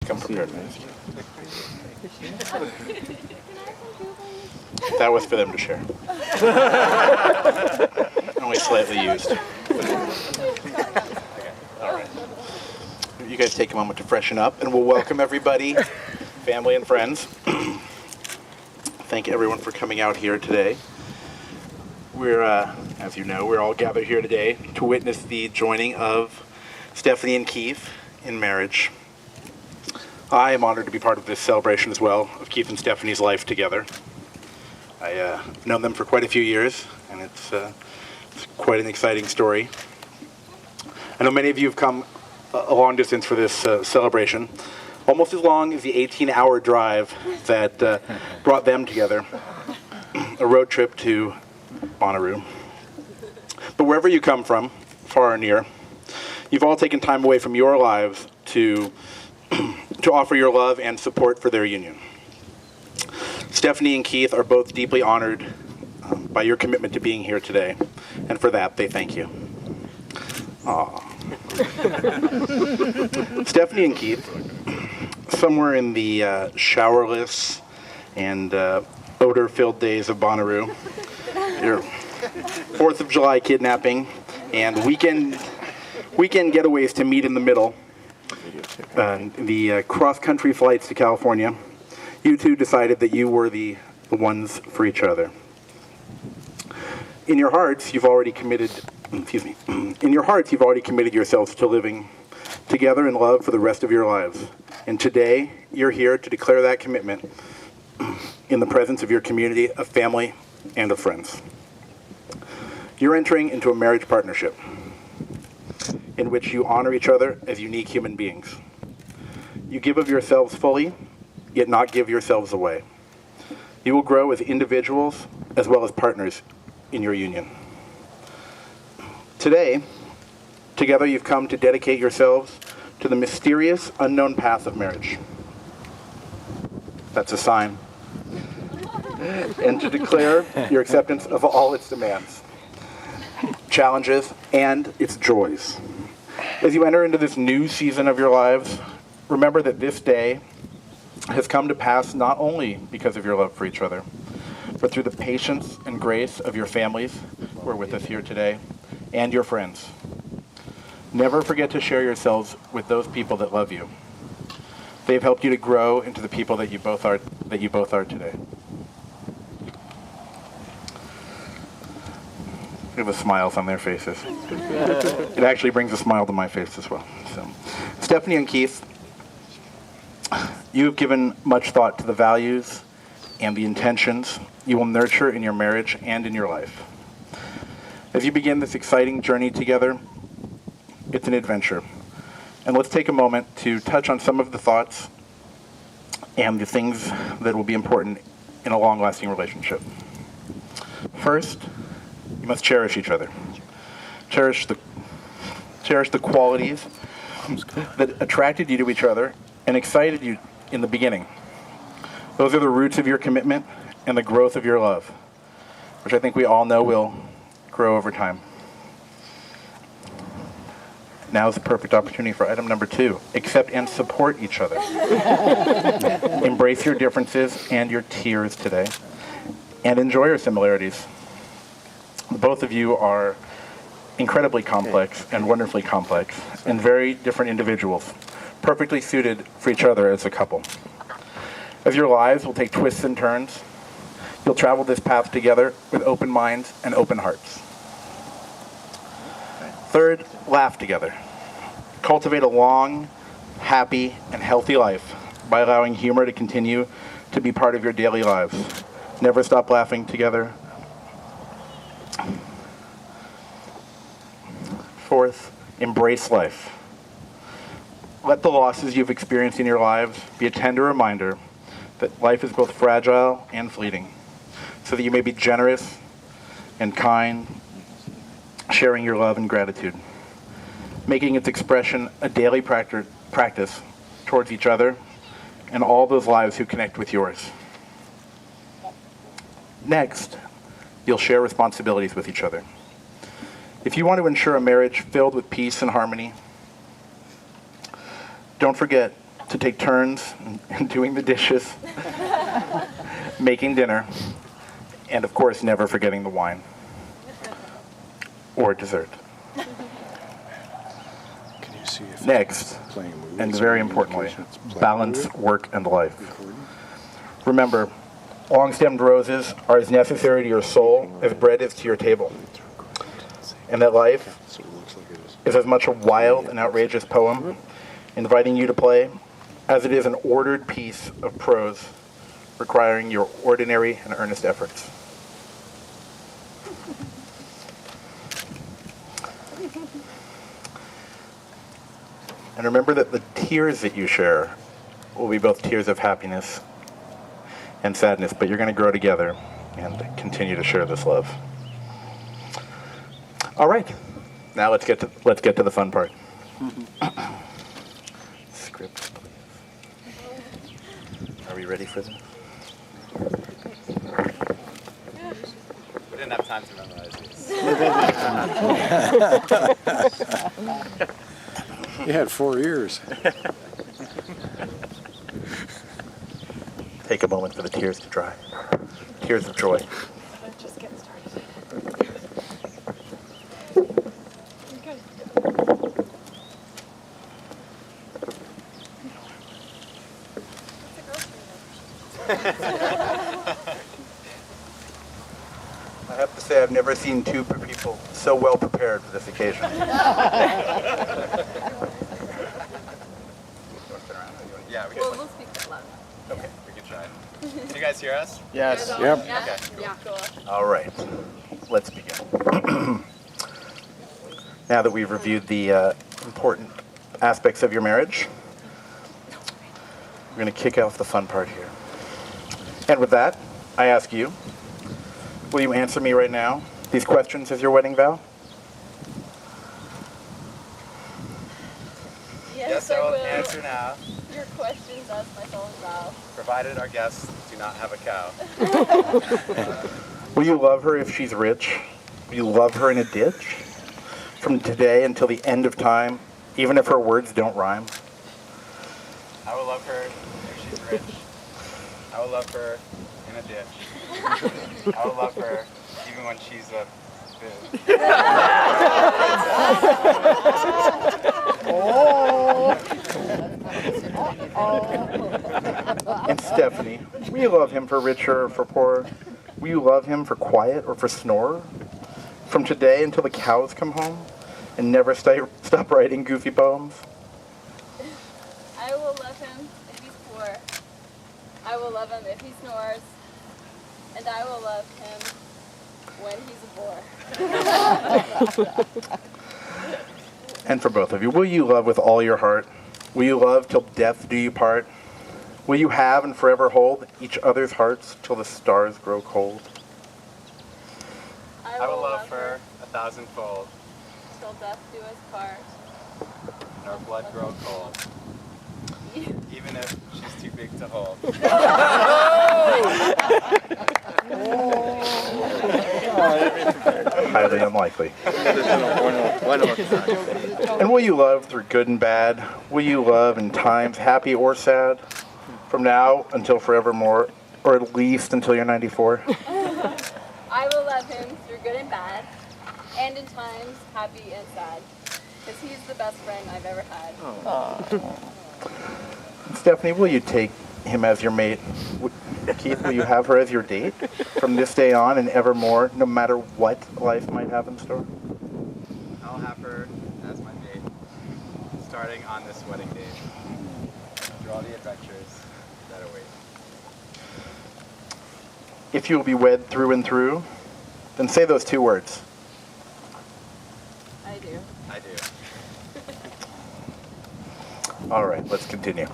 come prepared for this. That was for them to share. Only slightly used. All right. You guys take a moment to freshen up, and we'll welcome everybody, family and friends. Thank everyone for coming out here today. We're, as you know, we're all gathered here today to witness the joining of Stephanie and Keith in marriage. I am honored to be part of this celebration as well of Keith and Stephanie's life together. I've known them for quite a few years, and it's quite an exciting story. I know many of you have come a long distance for this celebration, almost as long as the 18-hour drive that brought them together, a road trip to Bonnaroo. But wherever you come from, far or near, you've all taken time away from your lives to offer your love and support for their union. Stephanie and Keith are both deeply honored by your commitment to being here today, and for that, they thank you. Aww. Stephanie and Keith, somewhere in the showerless and odor-filled days of Bonnaroo, your 4th of July kidnapping and weekend getaways to meet in the middle, the cross-country flights to California, you two decided that you were the ones for each other. In your hearts, you've already committed yourselves to living together in love for the rest of your lives. And today, you're here to declare that commitment in the presence of your community of family and of friends. You're entering into a marriage partnership in which you honor each other as unique human beings. You give of yourselves fully, yet not give yourselves away. You will grow as individuals as well as partners in your union. Today, together you've come to dedicate yourselves to the mysterious, unknown path of marriage. That's a sign. And to declare your acceptance of all its demands, challenges, and its joys. As you enter into this new season of your lives, remember that this day has come to pass not only because of your love for each other, but through the patience and grace of your families who are with us here today, and your friends. Never forget to share yourselves with those people that love you. They've helped you to grow into the people that you both are today. Look at the smiles on their faces. It actually brings a smile to my face as well. So, Stephanie and Keith, you've given much thought to the values and the intentions you will nurture in your marriage and in your life. As you begin this exciting journey together, it's an adventure. And let's take a moment to touch on some of the thoughts and the things that will be important in a long-lasting relationship. First, you must cherish each other. Cherish the qualities that attracted you to each other and excited you in the beginning. Those are the roots of your commitment and the growth of your love, which I think we all know will grow over time. Now is the perfect opportunity for item number 2. Accept and support each other. Embrace your differences and your tears today, and enjoy your similarities. Both of you are incredibly complex and wonderfully complex, and very different individuals, perfectly suited for each other as a couple. As your lives will take twists and turns, you'll travel this path together with open minds and open hearts. Third, laugh together. Cultivate a long, happy, and healthy life by allowing humor to continue to be part of your daily lives. Never stop laughing together. Fourth, embrace life. Let the losses you've experienced in your lives be a tender reminder that life is both fragile and fleeting, so that you may be generous and kind, sharing your love and gratitude, making its expression a daily practice towards each other and all those lives who connect with yours. Next, you'll share responsibilities with each other. If you want to ensure a marriage filled with peace and harmony, don't forget to take turns in doing the dishes, making dinner, and of course, never forgetting the wine or dessert. Next, and very importantly, balance work and life. Remember, long-stemmed roses are as necessary to your soul as bread is to your table. And that life is as much a wild and outrageous poem inviting you to play as it is an ordered piece of prose requiring your ordinary and earnest efforts. And remember that the tears that you share will be both tears of happiness and sadness, but you're going to grow together and continue to share this love. All right, now let's get to the fun part. Script, please. Are we ready for this? We didn't have time to memorize these. You had 4 years. Take a moment for the tears to dry. Tears of joy. Let's just get started. I have to say I've never seen two people so well prepared for this occasion. Yeah, we Well, can. we'll speak that loud. Okay, we can try. Can you guys hear us? Yes. Yep. Yep. Yeah. Okay, cool. Yeah, cool. All right, let's begin. Now that we've reviewed the important aspects of your marriage, we're going to kick off the fun part here. And with that, I ask you, will you answer me right now these questions as your wedding vow? Yes, I will answer now, Your questions as my solemn vow. provided our guests do not have a cow. Will you love her if she's rich? Will you love her in a ditch? From today until the end of time, even if her words don't rhyme? I will love her if she's rich. I will love her in a ditch. I will love her even when she's a boob. And Stephanie, will you love him for richer or for poorer? Will you love him for quiet or for snorer? From today until the cows come home and never stop writing goofy poems? I will love him if he's poor. I will love him if he snores. And I will love him when he's a bore. And for both of you, will you love with all your heart? Will you love till death do you part? Will you have and forever hold each other's hearts till the stars grow cold? I will love her 1,000-fold, till death do us part. and our blood grow cold, even if she's too big to hold. Highly unlikely. And will you love through good and bad? Will you love in times happy or sad? From now until forevermore, or at least until you're 94? I will love him through good and bad, and in times happy and sad, because he's the best friend I've ever had. Stephanie, will you take him as your mate? Keith, will you have her as your date from this day on and evermore, no matter what life might have in store? I'll have her as my mate, starting on this wedding day, through all the adventures that await. If you will be wed through and through, then say those two words. I do. I do. All right, let's continue.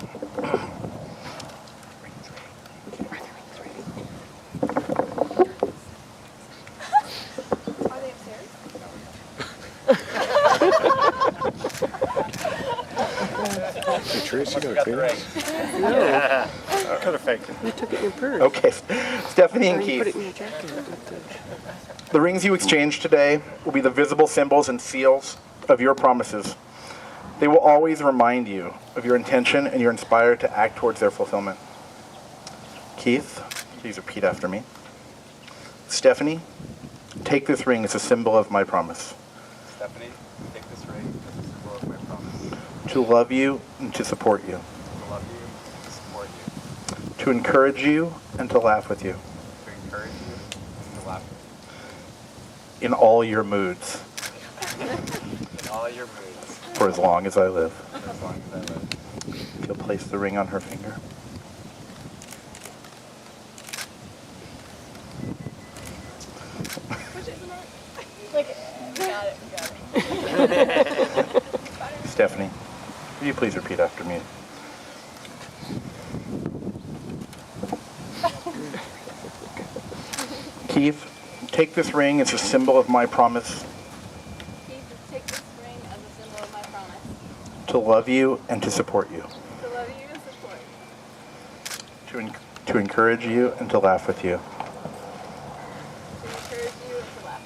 Are they upstairs? Hey, Tracy, We you got got the a ring. ring? Yeah. Could have faked it. You took it in your purse. Okay, Stephanie and You put it Keith, in your jacket. the rings you exchange today will be the visible symbols and seals of your promises They will always remind you of your intention, and you're inspired to act towards their fulfillment. Keith, please repeat after me. Stephanie, take this ring as a symbol of my promise. Stephanie, take this ring as a symbol of my promise. To love you and to support you. To love you and to support you. To encourage you and to laugh with you. To encourage you and to laugh with In all your moods. you. In all your moods. For as long as I live. For as long as I live. You'll place the ring on her finger. Got it. Stephanie, will you please repeat after me? Keith, take this ring as a symbol of my promise Keith, take this ring as a symbol of my promise. to love you and to support you. To love you and support you. To encourage you and to laugh with you. To encourage you and to laugh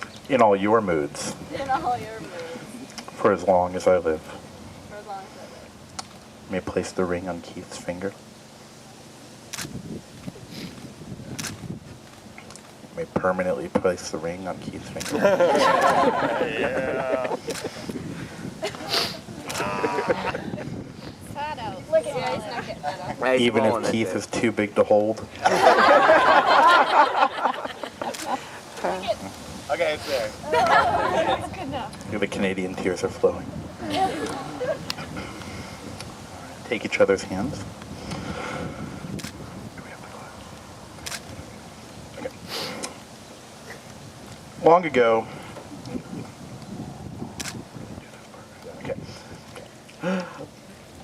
with In all your moods. you. In all your moods. For as long as I live. For as long as I live. May I place the ring on Keith's finger. May permanently place the ring on Keith's finger. Look at he's not getting that off. Even if Keith is too big to hold. Okay, it's there. That's good enough. The Canadian tears are flowing. Take each other's hands. Okay.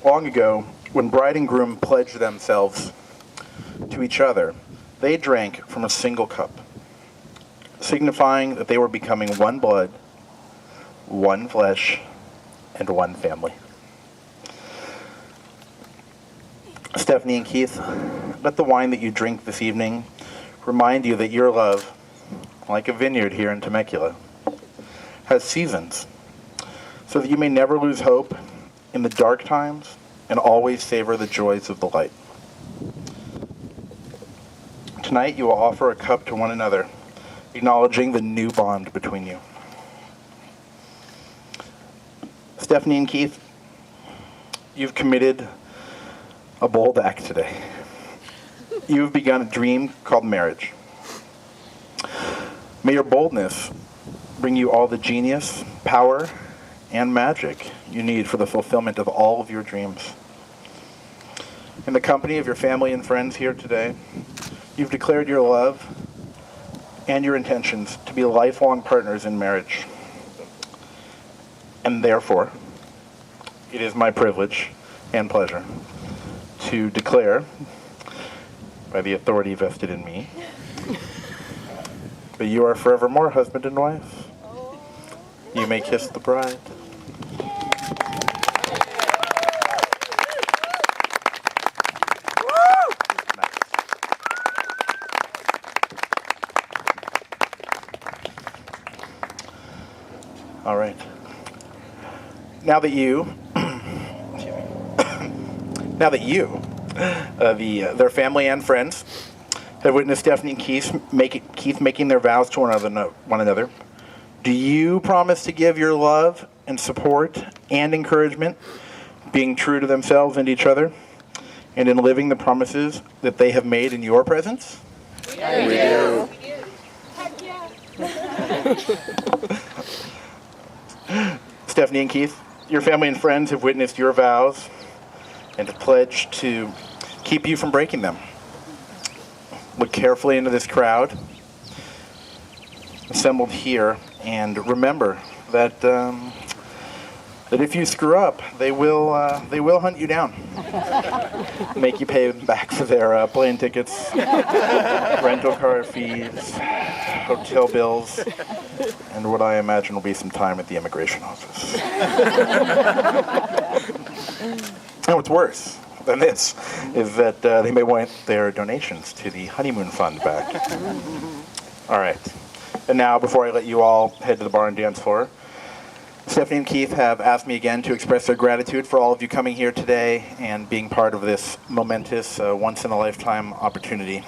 Long ago, when bride and groom pledged themselves to each other, they drank from a single cup, signifying that they were becoming one blood, one flesh, and one family. Stephanie and Keith, let the wine that you drink this evening remind you that your love, like a vineyard here in Temecula, has seasons, so that you may never lose hope in the dark times and always savor the joys of the light. Tonight you will offer a cup to one another, acknowledging the new bond between you. Stephanie and Keith, you've committed a bold act today. You've begun a dream called marriage. May your boldness bring you all the genius, power, and magic you need for the fulfillment of all of your dreams. In the company of your family and friends here today, you've declared your love and your intentions to be lifelong partners in marriage. And therefore, it is my privilege and pleasure to declare, by the authority vested in me, that you are forevermore husband and wife. You may kiss the bride. All right. Now that their family and friends have witnessed Stephanie and Keith making their vows to one another, do you promise to give your love and support and encouragement, being true to themselves and each other, and in living the promises that they have made in your presence? We do. Heck yeah. Stephanie and Keith, your family and friends have witnessed your vows and have pledged to keep you from breaking them. Look carefully into this crowd assembled here and remember that that if you screw up, they will hunt you down, make you pay back for their plane tickets, rental car fees, hotel bills, and what I imagine will be some time at the immigration office. And what's worse than this is that they may want their donations to the honeymoon fund back. All right. And now, before I let you all head to the bar and dance floor, Stephanie and Keith have asked me again to express their gratitude for all of you coming here today and being part of this momentous, once-in-a-lifetime opportunity.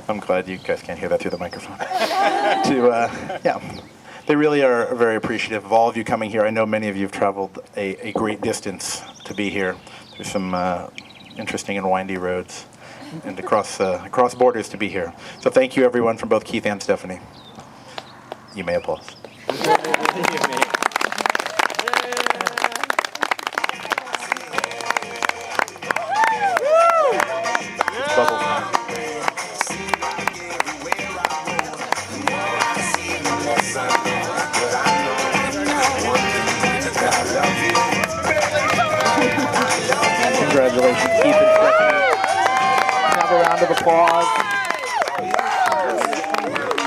I'm glad you guys can't hear that through the microphone. They really are very appreciative of all of you coming here. I know many of you have traveled a great distance to be here. There's some interesting and windy roads and across borders to be here. So thank you, everyone, from both Keith and Stephanie. You may applause. Bubbles now. Congratulations, Keith and Stephanie. Have a round of applause.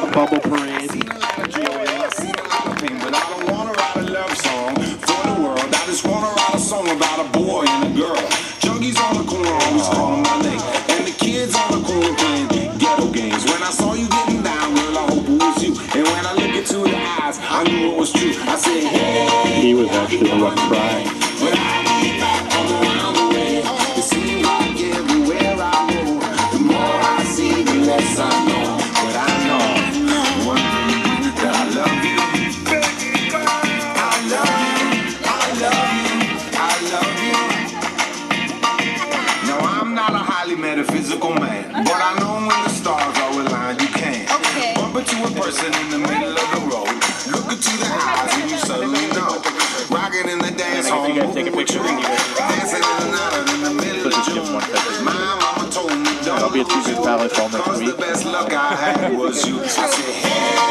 A bubble parade. But I don't want to write a love song for the world. I just want to write a song about a boy and a girl. Junkies on the corner always calling my name, and the kids on the corner playing ghetto games. When I saw you getting down, girl, I hope it was you. And when I looked into your eyes, I knew it was true. I said, hey. He was actually the one crying. But I be back all around the way. It seems like everywhere I go, the more I see, the less I know. But I know one thing, that I love you. Metaphysical man, but I know when the stars are aligned, you can bump into a person in the middle of the road, look into the eyes and you suddenly know. Rocking in the dance hall, dancing in the night in the middle of June. My mama told me don't, I'll be at Tuesday's Palace all next cause week. the best luck I had was you. I said, hey.